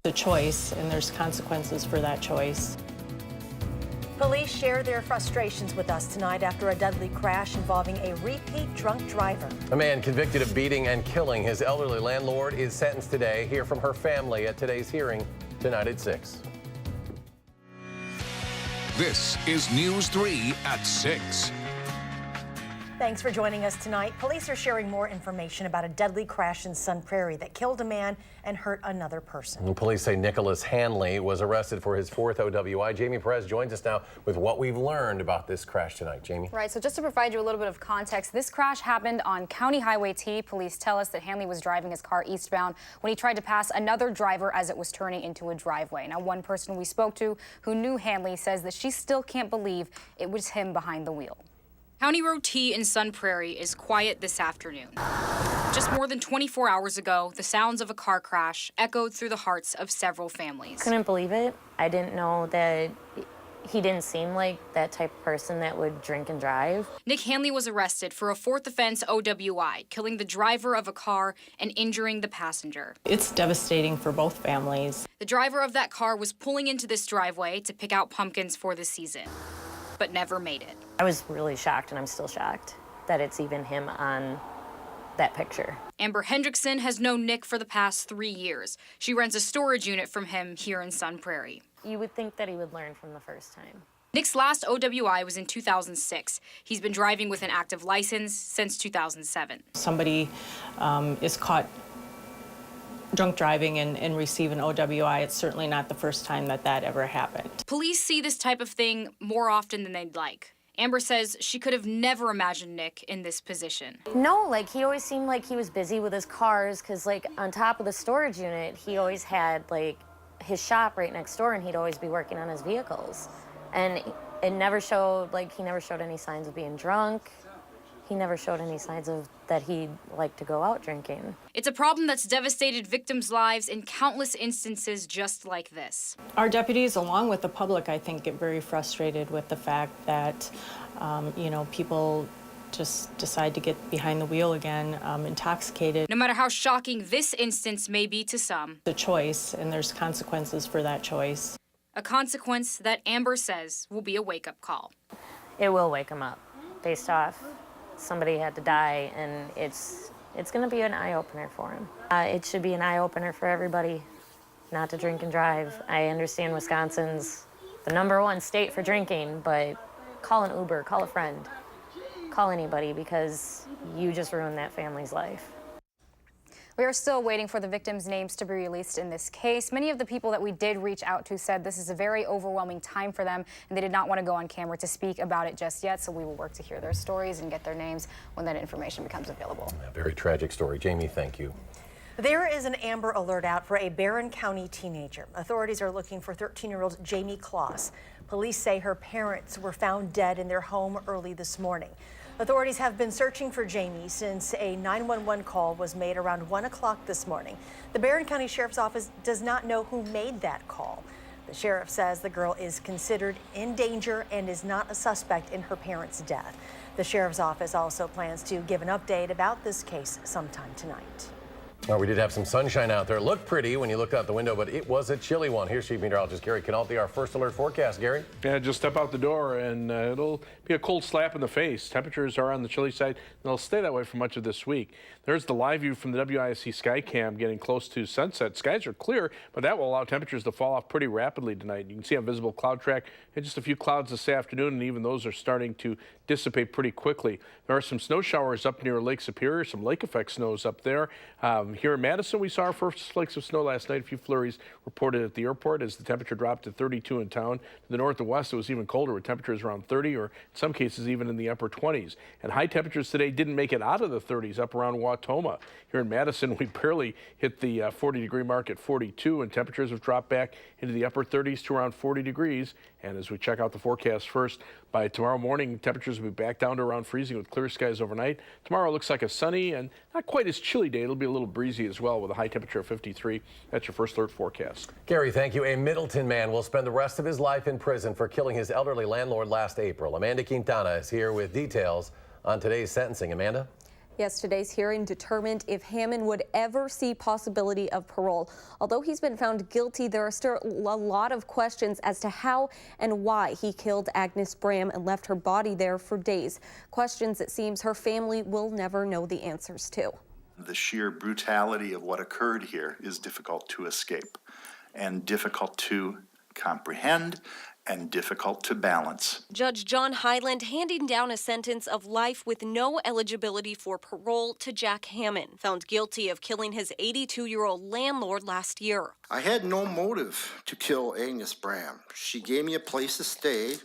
A choice, and there's consequences for that choice. Police share their frustrations with us tonight after a deadly crash involving a repeat drunk driver. A man convicted of beating and killing his elderly landlord is sentenced today. Hear from her family at today's hearing tonight at 6. This is News 3 at 6. Thanks for joining us tonight. Police are sharing more information about a deadly crash in Sun Prairie that killed a man and hurt another person. Police say Nicholas Hanley was arrested for his 4th OWI. Jamie Perez joins us now with what we've learned about this crash tonight. Jamie? Right, so just to provide you a little bit of context, this crash happened on County Highway T. Police tell us that Hanley was driving his car eastbound when he tried to pass another driver as it was turning into a driveway. Now, one person we spoke to who knew Hanley says that she still can't believe it was him behind the wheel. County Road T in Sun Prairie is quiet this afternoon. Just more than 24 hours ago, the sounds of a car crash echoed through the hearts of several families. Couldn't believe it. I didn't know that he didn't seem like that type of person that would drink and drive. Nick Hanley was arrested for a 4th offense OWI, killing the driver of a car and injuring the passenger. It's devastating for both families. The driver of that car was pulling into this driveway to pick out pumpkins for the season, but never made it. I was really shocked, and I'm still shocked that it's even him on that picture. Amber Hendrickson has known Nick for the past 3 years. She rents a storage unit from him here in Sun Prairie. You would think that he would learn from the first time. Nick's last OWI was in 2006. He's been driving with an active license since 2007. Somebody is caught drunk driving and receive an OWI. It's certainly not the first time that ever happened. Police see this type of thing more often than they'd like. Amber says she could have never imagined Nick in this position. No, like, he always seemed like he was busy with his cars, because, like, on top of the storage unit, he always had, like, his shop right next door, and he'd always be working on his vehicles. And it never showed, like, he never showed any signs of being drunk. He never showed any signs of that he'd like to go out drinking. It's a problem that's devastated victims' lives in countless instances just like this. Our deputies, along with the public, I think, get very frustrated with the fact that, people just decide to get behind the wheel again, intoxicated. No matter how shocking this instance may be to some. The choice, and there's consequences for that choice. A consequence that Amber says will be a wake-up call. It will wake him up, based off somebody had to die, and it's going to be an eye-opener for him. It should be an eye-opener for everybody not to drink and drive. I understand Wisconsin's the #1 state for drinking, but call an Uber, call a friend, call anybody, because you just ruined that family's life. We are still waiting for the victims' names to be released in this case. Many of the people that we did reach out to said this is a very overwhelming time for them, and they did not want to go on camera to speak about it just yet, so we will work to hear their stories and get their names when that information becomes available. A very tragic story. Jamie, thank you. There is an Amber Alert out for a Barron County teenager. Authorities are looking for 13-year-old Jamie Kloss. Police say her parents were found dead in their home early this morning. Authorities have been searching for Jamie since a 911 call was made around 1 o'clock this morning. The Barron County Sheriff's Office does not know who made that call. The sheriff says the girl is considered in danger and is not a suspect in her parents' death. The Sheriff's Office also plans to give an update about this case sometime tonight. Well, we did have some sunshine out there. It looked pretty when you looked out the window, but it was a chilly one. Here's Chief Meteorologist Gary Canalti, our first alert forecast. Gary? Yeah, just step out the door and it'll be a cold slap in the face. Temperatures are on the chilly side, and they'll stay that way for much of this week. There's the live view from the WISC Skycam getting close to sunset. Skies are clear, but that will allow temperatures to fall off pretty rapidly tonight. You can see on visible cloud track, just a few clouds this afternoon, and even those are starting to dissipate pretty quickly. There are some snow showers up near Lake Superior, some lake effect snows up there. Here in Madison, we saw our first flakes of snow last night. A few flurries reported at the airport as the temperature dropped to 32 in town. To the north and west, it was even colder with temperatures around 30, or in some cases even in the upper 20s. And high temperatures today didn't make it out of the 30s up around Wautoma. Here in Madison, we barely hit the 40-degree mark at 42, and temperatures have dropped back into the upper 30s to around 40 degrees. And as we check out the forecast first, by tomorrow morning, temperatures will be back down to around freezing with clear skies overnight. Tomorrow looks like a sunny and not quite as chilly day. It'll be a little breezy as well with a high temperature of 53. That's your first alert forecast. Gary, thank you. A Middleton man will spend the rest of his life in prison for killing his elderly landlord last April. Amanda Quintana is here with details on today's sentencing. Amanda? Yesterday's hearing determined if Hammond would ever see possibility of parole. Although he's been found guilty, there are still a lot of questions as to how and why he killed Agnes Bram and left her body there for days. Questions it seems her family will never know the answers to. The sheer brutality of what occurred here is difficult to escape and difficult to comprehend and difficult to balance. Judge John Hyland handing down a sentence of life with no eligibility for parole to Jack Hammond, found guilty of killing his 82-year-old landlord last year. I had no motive to kill Agnes Bram. She gave me a place to stay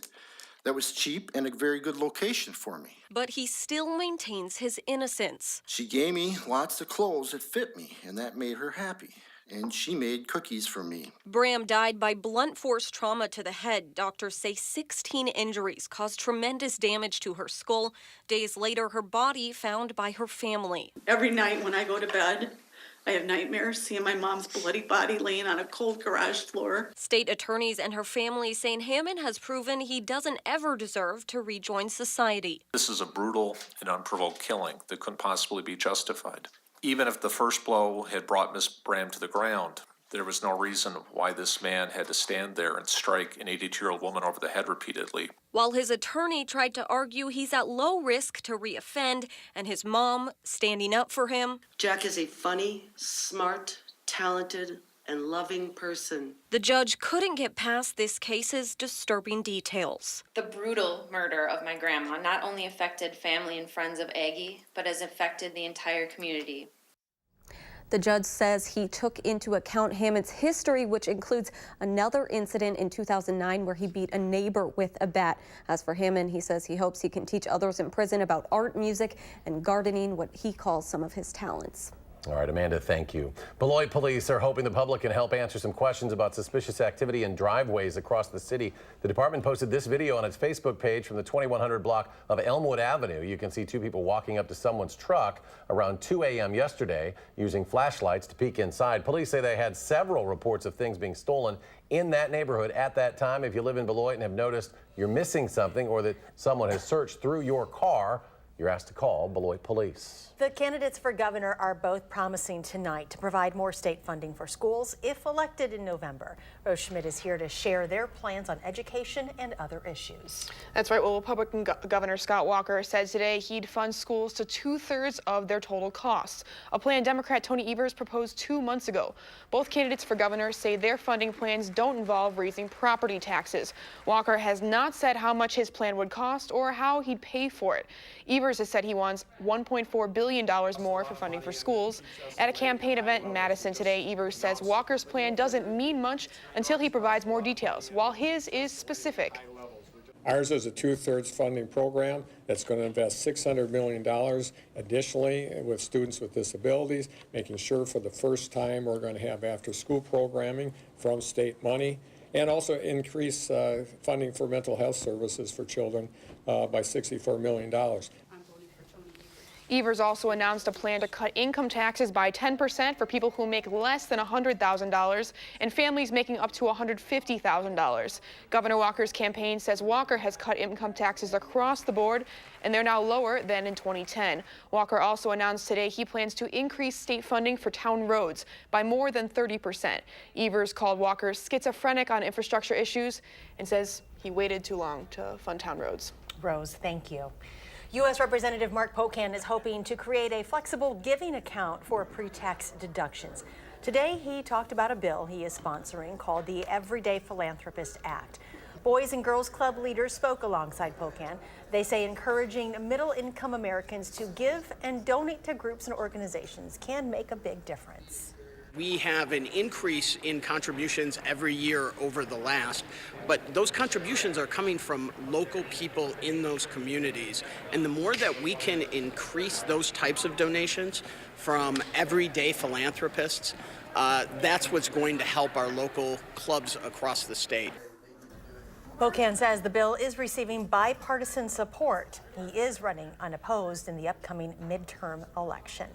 that was cheap and a very good location for me. But he still maintains his innocence. She gave me lots of clothes that fit me, and that made her happy. And she made cookies for me. Bram died by blunt force trauma to the head. Doctors say 16 injuries caused tremendous damage to her skull. Days later, her body found by her family. Every night when I go to bed, I have nightmares seeing my mom's bloody body laying on a cold garage floor. State attorneys and her family saying Hammond has proven he doesn't ever deserve to rejoin society. This is a brutal and unprovoked killing that couldn't possibly be justified. Even if the first blow had brought Miss Bram to the ground, there was no reason why this man had to stand there and strike an 82-year-old woman over the head repeatedly. While his attorney tried to argue he's at low risk to reoffend, and his mom standing up for him. Jack is a funny, smart, talented, and loving person. The judge couldn't get past this case's disturbing details. The brutal murder of my grandma not only affected family and friends of Aggie, but has affected the entire community. The judge says he took into account Hammond's history, which includes another incident in 2009 where he beat a neighbor with a bat. As for Hammond, he says he hopes he can teach others in prison about art, music, and gardening, what he calls some of his talents. All right, Amanda, thank you. Beloit police are hoping the public can help answer some questions about suspicious activity in driveways across the city. The department posted this video on its Facebook page from the 2100 block of Elmwood Avenue. You can see two people walking up to someone's truck around 2 a.m. yesterday using flashlights to peek inside. Police say they had several reports of things being stolen in that neighborhood at that time. If you live in Beloit and have noticed you're missing something or that someone has searched through your car, you're asked to call Beloit Police. The candidates for governor are both promising tonight to provide more state funding for schools if elected in November. Rose Schmidt is here to share their plans on education and other issues. That's right. Well, Republican Governor Scott Walker said today he'd fund schools to 2/3 of their total costs, a plan Democrat Tony Evers proposed 2 months ago. Both candidates for governor say their funding plans don't involve raising property taxes. Walker has not said how much his plan would cost or how he'd pay for it. Evers has said he wants $1.4 billion more for funding for schools. At a campaign event in Madison today, Evers says Walker's plan doesn't mean much until he provides more details, while his is specific. Ours is a 2/3 funding program that's going to invest $600 million additionally with students with disabilities, making sure for the first time we're going to have after-school programming from state money, and also increase funding for mental health services for children by $64 million. Evers also announced a plan to cut income taxes by 10% for people who make less than $100,000 and families making up to $150,000. Governor Walker's campaign says Walker has cut income taxes across the board, and they're now lower than in 2010. Walker also announced today he plans to increase state funding for town roads by more than 30%. Evers called Walker schizophrenic on infrastructure issues and says he waited too long to fund town roads. Rose, thank you. U.S. Representative Mark Pocan is hoping to create a flexible giving account for pre-tax deductions. Today, he talked about a bill he is sponsoring called the Everyday Philanthropist Act. Boys and Girls Club leaders spoke alongside Pocan. They say encouraging middle-income Americans to give and donate to groups and organizations can make a big difference. We have an increase in contributions every year over the last, but those contributions are coming from local people in those communities. And the more that we can increase those types of donations from everyday philanthropists, that's what's going to help our local clubs across the state. Pocan says the bill is receiving bipartisan support. He is running unopposed in the upcoming midterm election.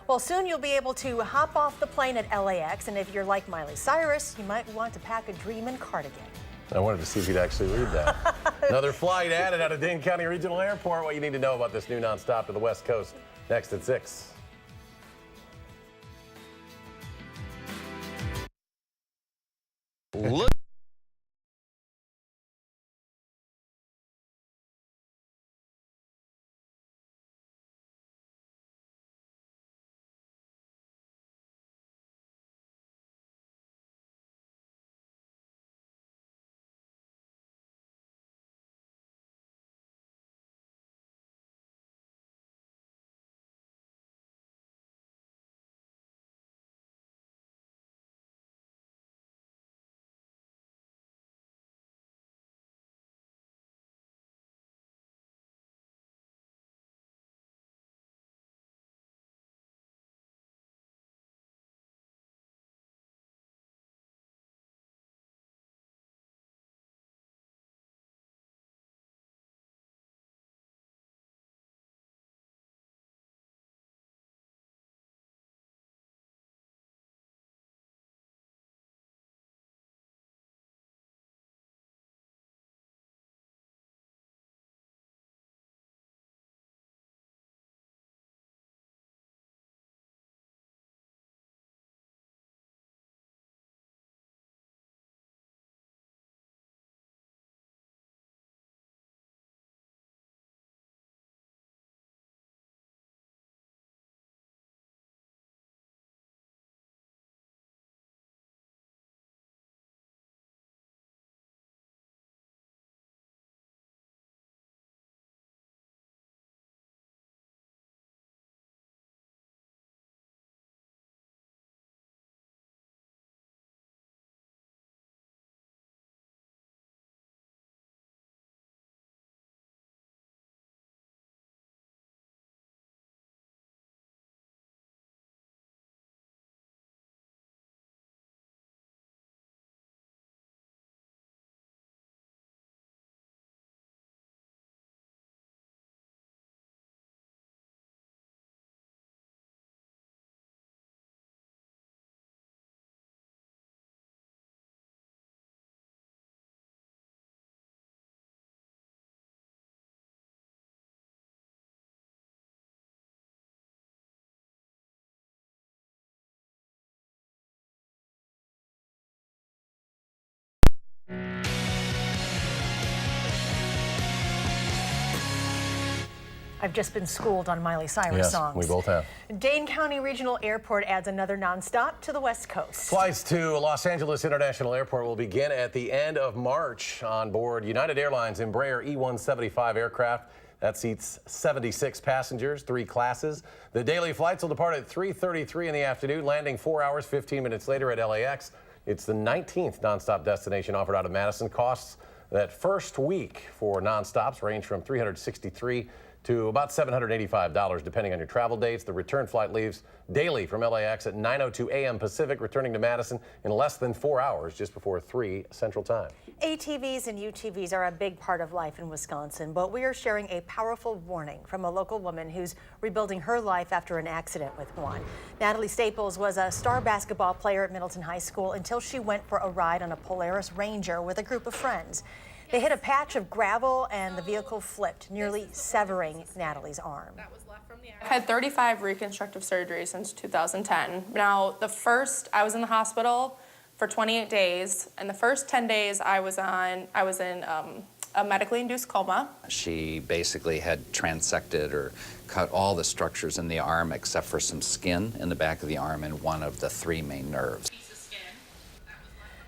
Well, soon you'll be able to hop off the plane at LAX, and if you're like Miley Cyrus, you might want to pack a dream and cardigan. I wanted to see if you'd actually read that. Another flight added out of Dane County Regional Airport. What you need to know about this new nonstop to the West Coast. Next at 6. Look. I've just been schooled on Miley Cyrus songs. We both have. Dane County Regional Airport adds another nonstop to the West Coast. Flights to Los Angeles International Airport will begin at the end of March on board United Airlines Embraer E-175 aircraft. That seats 76 passengers, 3 classes. The daily flights will depart at 3:33 in the afternoon, landing 4 hours, 15 minutes later at LAX. It's the 19th nonstop destination offered out of Madison. Costs that first week for nonstops range from $363 to about $785, depending on your travel dates. The return flight leaves daily from LAX at 9:02 a.m. Pacific, returning to Madison in less than 4 hours, just before 3 Central Time. ATVs and UTVs are a big part of life in Wisconsin, but we are sharing a powerful warning from a local woman who's rebuilding her life after an accident with one. Natalie Staples was a star basketball player at Middleton High School until she went for a ride on a Polaris Ranger with a group of friends. They hit a patch of gravel and the vehicle flipped, nearly severing Natalie's arm. I've had 35 reconstructive surgeries since 2010. Now, I was in the hospital for 28 days, and the first 10 days I was in a medically induced coma. She basically had transected or cut all the structures in the arm except for some skin in the back of the arm and one of the 3 main nerves.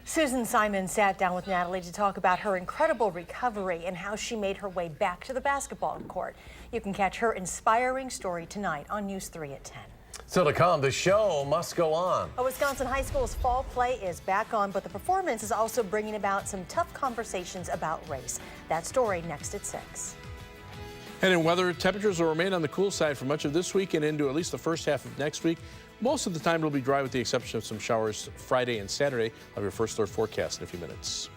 Susan Simon sat down with Natalie to talk about her incredible recovery and how she made her way back to the basketball court. You can catch her inspiring story tonight on News 3 at 10. So to come, the show must go on. A Wisconsin high school's fall play is back on, but the performance is also bringing about some tough conversations about race. That story next at 6. And in weather, temperatures will remain on the cool side for much of this week and into at least the first half of next week. Most of the time it'll be dry with the exception of some showers Friday and Saturday. I'll have your first alert forecast in a few minutes.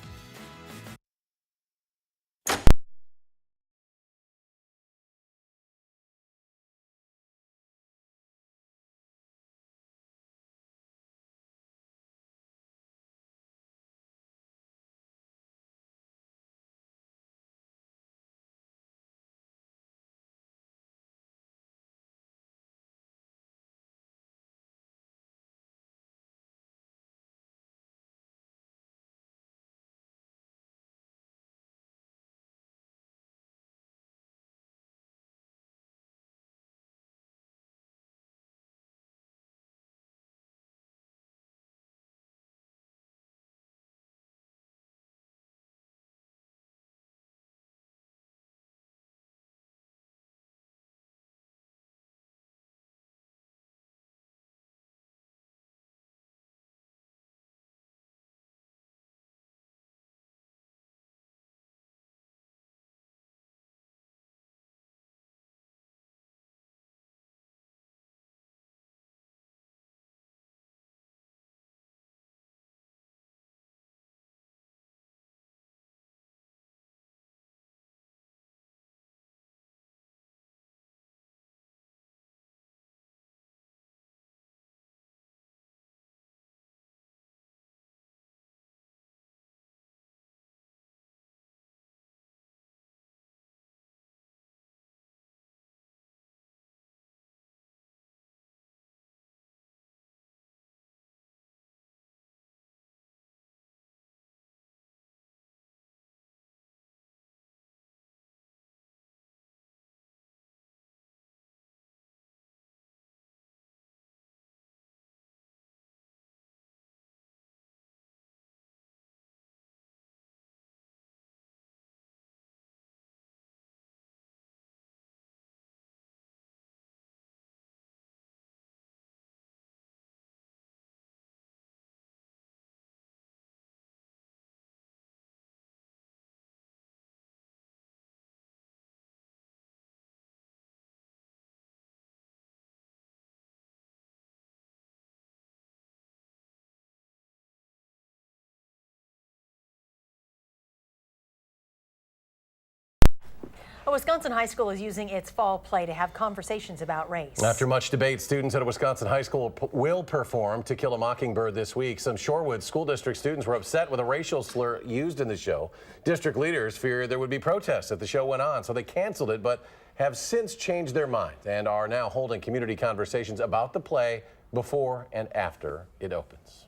A Wisconsin high school is using its fall play to have conversations about race. After much debate, students at a Wisconsin high school will perform To Kill a Mockingbird this week. Some Shorewood School District students were upset with a racial slur used in the show. District leaders feared there would be protests if the show went on, so they canceled it, but have since changed their mind and are now holding community conversations about the play before and after it opens.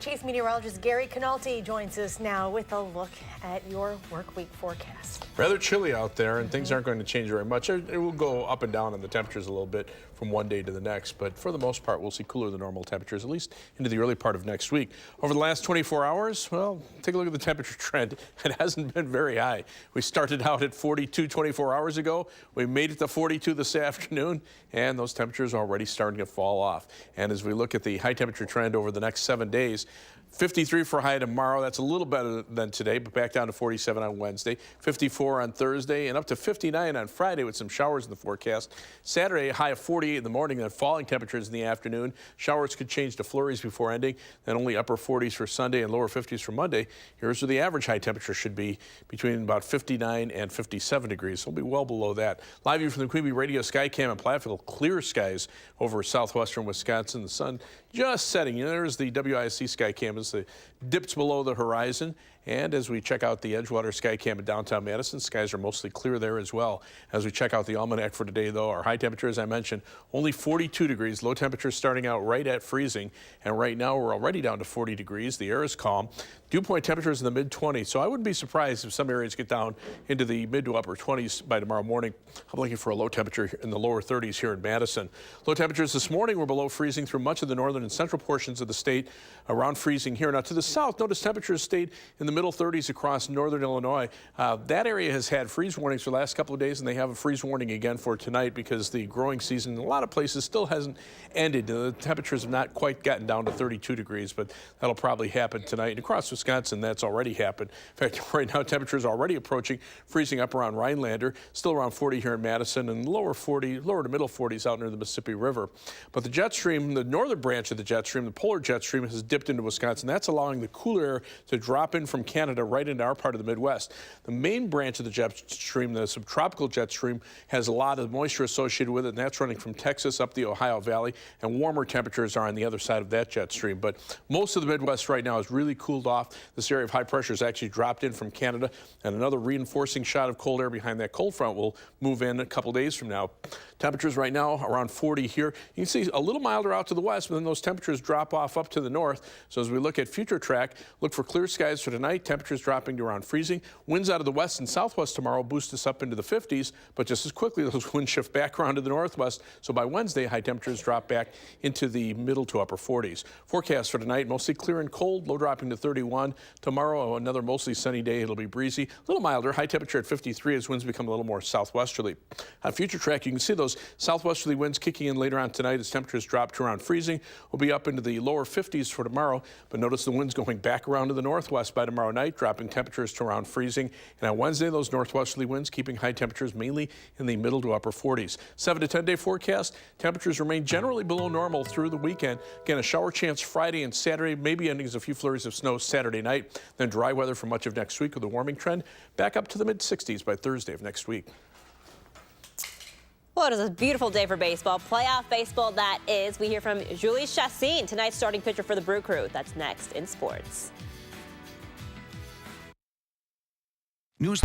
Chief Meteorologist Gary Canalti joins us now with a look at your work week forecast. Rather chilly out there, and things aren't going to change very much. It will go up and down on the temperatures a little bit from one day to the next, but for the most part, we'll see cooler than normal temperatures, at least into the early part of next week. Over the last 24 hours, well, take a look at the temperature trend. It hasn't been very high. We started out at 42 24 hours ago. We made it to 42 this afternoon, and those temperatures are already starting to fall off. And as we look at the high temperature trend over the next 7 days, 53 for high tomorrow. That's a little better than today, but back down to 47 on Wednesday. 54 on Thursday, and up to 59 on Friday with some showers in the forecast. Saturday, a high of 48 in the morning, then falling temperatures in the afternoon. Showers could change to flurries before ending, then only upper 40s for Sunday and lower 50s for Monday. Here's where the average high temperature should be, between about 59 and 57 degrees. So it'll be well below that. Live view from the Queen Bee Radio Skycam in Platteville. Clear skies over southwestern Wisconsin. The sun just setting. There's the WISC Skycam as it dips below the horizon. And as we check out the Edgewater Skycam in downtown Madison, skies are mostly clear there as well. As we check out the almanac for today, though, our high temperature, as I mentioned, only 42 degrees. Low temperature starting out right at freezing. And right now we're already down to 40 degrees. The air is calm. Dew point temperatures in the mid-20s. So I wouldn't be surprised if some areas get down into the mid to upper 20s by tomorrow morning. I'm looking for a low temperature in the lower 30s here in Madison. Low temperatures this morning were below freezing through much of the northern and central portions of the state, around freezing here. Now to the south, notice temperatures stayed in the middle 30s across northern Illinois. That area has had freeze warnings for the last couple of days, and they have a freeze warning again for tonight because the growing season in a lot of places still hasn't ended. The temperatures have not quite gotten down to 32 degrees, but that'll probably happen tonight. And across Wisconsin, that's already happened. In fact, right now, temperatures are already approaching freezing up around Rhinelander, still around 40 here in Madison, and lower to middle 40s out near the Mississippi River. But the jet stream, the northern branch of the jet stream, the polar jet stream, has dipped into Wisconsin. That's allowing the cooler air to drop in from Canada right into our part of the Midwest. The main branch of the jet stream, the subtropical jet stream, has a lot of moisture associated with it, and that's running from Texas up the Ohio Valley, and warmer temperatures are on the other side of that jet stream. But most of the Midwest right now is really cooled off. This area of high pressure has actually dropped in from Canada, and another reinforcing shot of cold air behind that cold front will move in a couple days from now. Temperatures right now around 40 here. You can see a little milder out to the west, but then those temperatures drop off up to the north. So as we look at future track, look for clear skies for tonight. Temperatures dropping to around freezing. Winds out of the west and southwest tomorrow boost us up into the 50s, but just as quickly those winds shift back around to the northwest. So by Wednesday, high temperatures drop back into the middle to upper 40s. Forecast for tonight, mostly clear and cold, low dropping to 31. Tomorrow, another mostly sunny day. It'll be breezy, a little milder, high temperature at 53 as winds become a little more southwesterly. On future track, you can see those southwesterly winds kicking in later on tonight as temperatures drop to around freezing. We'll be up into the lower 50s for tomorrow, but notice the winds going back around to the northwest by tomorrow night, dropping temperatures to around freezing. And on Wednesday, those northwesterly winds keeping high temperatures mainly in the middle to upper 40s. 7 to 10 day forecast, temperatures remain generally below normal through the weekend. Again, a shower chance Friday and Saturday, maybe ending as a few flurries of snow Saturday night. Then dry weather for much of next week with a warming trend back up to the mid-60s by Thursday of next week. Well, it is a beautiful day for baseball. Playoff baseball, that is. We hear from Julie Chassin, tonight's starting pitcher for the Brew Crew. That's next in sports. News.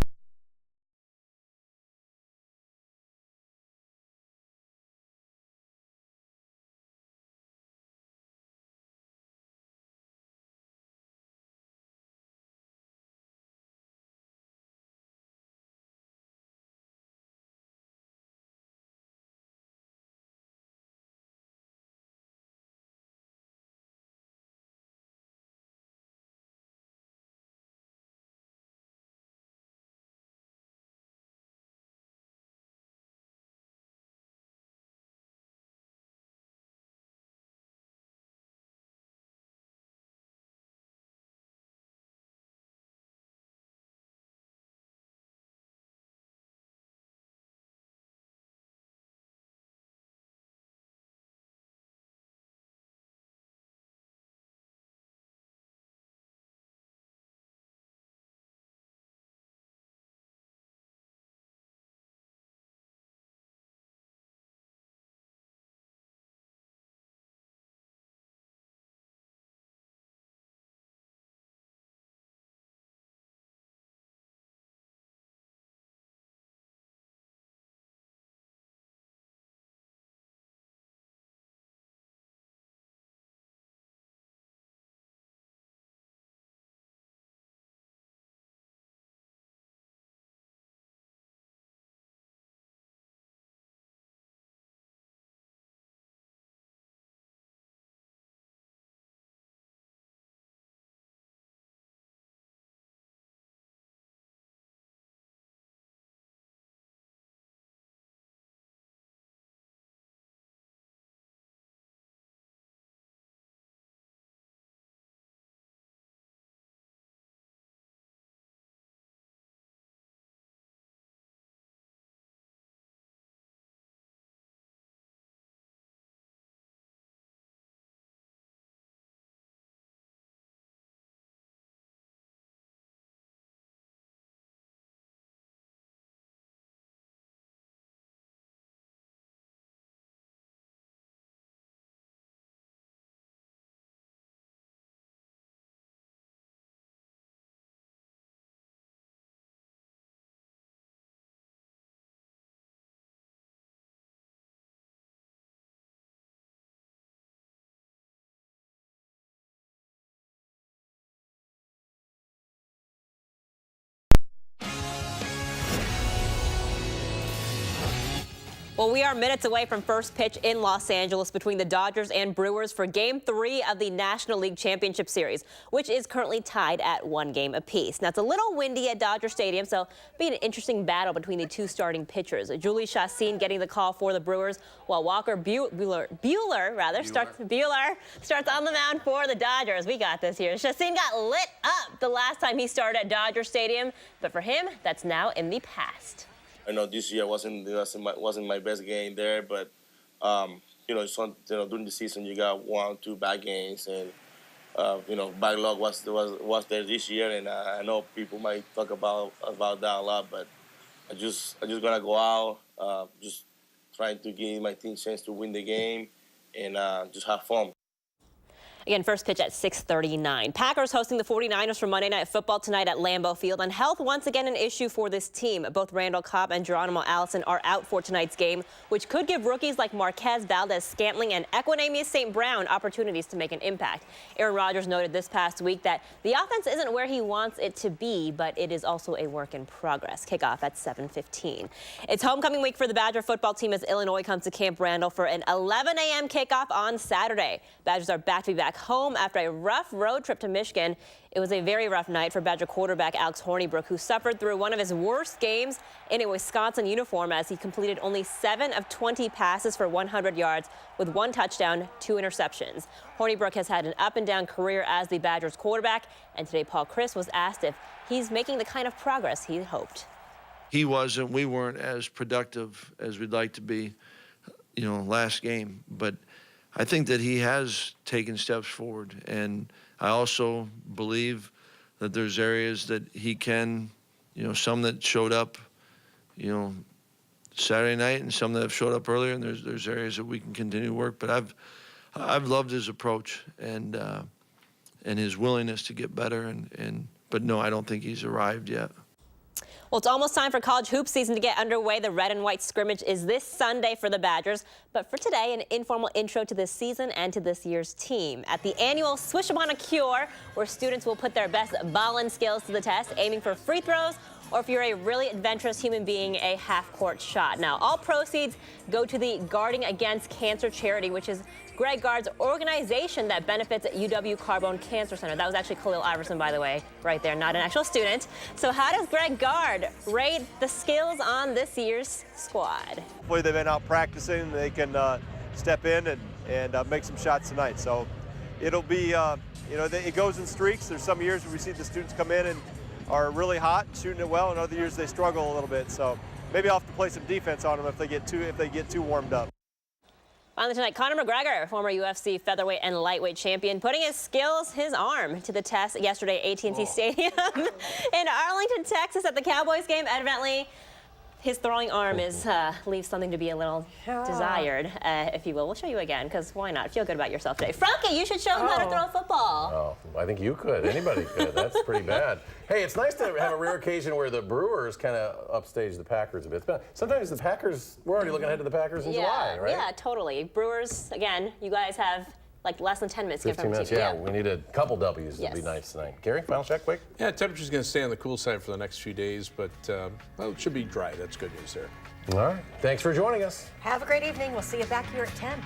Well, we are minutes away from first pitch in Los Angeles between the Dodgers and Brewers for Game 3 of the National League Championship Series, which is currently tied at 1 game apiece. Now, it's a little windy at Dodger Stadium, so it'll be an interesting battle between the two starting pitchers. Julie Chassin getting the call for the Brewers, while Walker Buehler starts on the mound for the Dodgers. We got this here. Chassin got lit up the last time he started at Dodger Stadium, but for him, that's now in the past. I know this year wasn't my best game there, but during the season you got 1 or 2 bad games, and bad luck was there this year, and I know people might talk about that a lot, but I just gonna go out, just trying to give my team a chance to win the game, and just have fun. Again, first pitch at 6:39. Packers hosting the 49ers for Monday Night Football tonight at Lambeau Field. And health once again an issue for this team. Both Randall Cobb and Geronimo Allison are out for tonight's game, which could give rookies like Marquez Valdez-Scantling and Equanimeous St. Brown opportunities to make an impact. Aaron Rodgers noted this past week that the offense isn't where he wants it to be, but it is also a work in progress. Kickoff at 7:15. It's homecoming week for the Badger football team as Illinois comes to Camp Randall for an 11 a.m. kickoff on Saturday. Badgers are back to be back home after a rough road trip to Michigan. It was a very rough night for Badger quarterback Alex Hornibrook, who suffered through one of his worst games in a Wisconsin uniform as he completed only 7 of 20 passes for 100 yards with 1 touchdown, 2 interceptions. Hornibrook has had an up-and-down career as the Badgers quarterback, and today Paul Chryst was asked if he's making the kind of progress he hoped. He wasn't. We weren't as productive as we'd like to be, last game, but I think that he has taken steps forward, and I also believe that there's areas that he can, some that showed up, Saturday night, and some that have showed up earlier, and there's areas that we can continue to work. But I've loved his approach and his willingness to get better, but no, I don't think he's arrived yet. Well, it's almost time for college hoop season to get underway. The red and white scrimmage is this Sunday for the Badgers. But for today, an informal intro to this season and to this year's team. At the annual Swish Upon a Cure, where students will put their best ballin' skills to the test, aiming for free throws, or if you're a really adventurous human being, a half-court shot. Now, all proceeds go to the Guarding Against Cancer charity, which is Greg Gard's organization that benefits UW Carbone Cancer Center. That was actually Khalil Iverson, by the way, right there, not an actual student. So how does Greg Gard rate the skills on this year's squad? Hopefully they've been out practicing. They can step in and make some shots tonight. So it'll be, it goes in streaks. There's some years where we see the students come in and are really hot, shooting it well, and other years they struggle a little bit. So maybe I'll have to play some defense on them if they get too warmed up. Finally tonight, Conor McGregor, former UFC featherweight and lightweight champion, putting his arm to the test yesterday at AT&T Stadium in Arlington, Texas at the Cowboys game. Evidently, his throwing arm leaves something to be a little desired, if you will. We'll show you again, because why not? Feel good about yourself today. Frankie, you should show him how to throw a football. Oh, I think you could. Anybody could. That's pretty bad. Hey, it's nice to have a rare occasion where the Brewers kind of upstage the Packers a bit. Sometimes the Packers, we're already looking ahead to the Packers in July, right? Yeah, totally. Brewers, again, you guys have like less than 10 minutes to get from 15 minutes, yeah. We need a couple W's. It'd be nice tonight. Gary, final check quick? Yeah, temperature's going to stay on the cool side for the next few days, but well, it should be dry. That's good news there. All right. Thanks for joining us. Have a great evening. We'll see you back here at 10.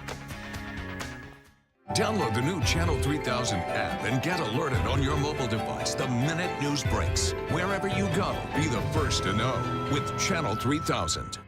Download the new Channel 3000 app and get alerted on your mobile device the minute news breaks. Wherever you go, be the first to know with Channel 3000.